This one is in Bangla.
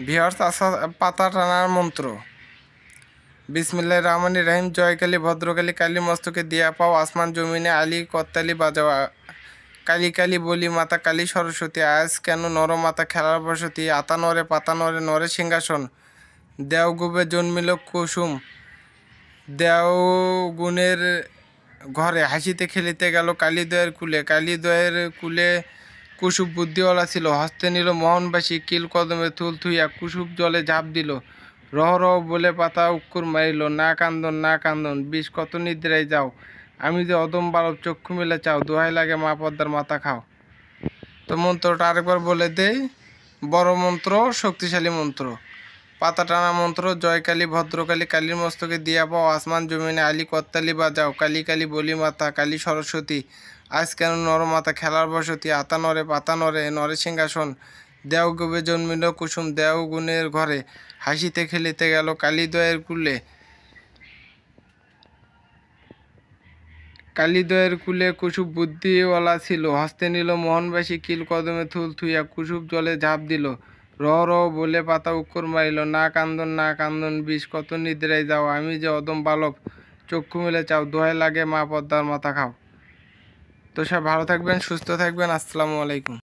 ভিউয়ার্স পাতা টানার মন্ত্র। বিসমিল্লাহির রহমানির রহিম। জয়কালী ভদ্রকালী কালী মস্তকে দিয়া পাও, আসমান জমিনে আলী করতালি বাজাওয়া। কালী কালী বলি মাতা কালী সরস্বতী, আজ কেন নর মাতা খেলার বসতি। আতা নরে পাতা নরে নরে সিংহাসন, দেও গুবে জন্মিল কুসুম। দেও গুণের ঘরে হাসিতে খেলিতে গেল কালীদয়ের কুলে। কালীদয়ের কুলে কুসুম বুদ্ধিওয়ালা ছিল, হস্তে নিল মোহনবাসী, কিল কদমে থুল থুইয়া কুসুম জলে ঝাঁপ দিল। রহ রহ বলে পাতা উক্কুর মারিল, না কান্দন না কান্দন বিষ কত নিদ্রায় যাও। আমি যে অদম বালক চক্ষু মেলে চাও, দোহাই লাগে মা পদ্মার মাথা খাও। তো মন্ত্রটা আরেকবার বলে দেই। বড় মন্ত্র, শক্তিশালী মন্ত্র। পাতা টানা মন্ত্র। জয়কালী ভদ্রকালী কালীর মস্তকে দিয়া পাও, আসমান জমিনে আলী করতালি বাজাও। কালী কালী বলি মাতা কালী সরস্বতী, আজ কেন নরমাতা খেলার বসতি। আতা নরে পাতা নরে নরে সিংহাসন, দেও গুবে জন্মিল কুসুম। দেও গুণের ঘরে হাসিতে খেলিতে গেল কালীদয়ের কুলে। কালীদয়ের কুলে কুসুম বুদ্ধিওয়ালা ছিল, হস্তে নিল মোহনবাসী, কিল কদমে থুল থুইয়া কুসুম জলে ঝাঁপ দিল। রহ রহ বলে পাতা উক্কর মারিল, না কান্দন না কান্দন বিষ কত নিদ্রায় যাও। আমি যে অদম বালক চক্ষু মেলে চাও, দোহাই লাগে মা পদ্মার মাথা খাও। তো সব ভালো থাকবেন, সুস্থ থাকবেন। আসসালামু আলাইকুম।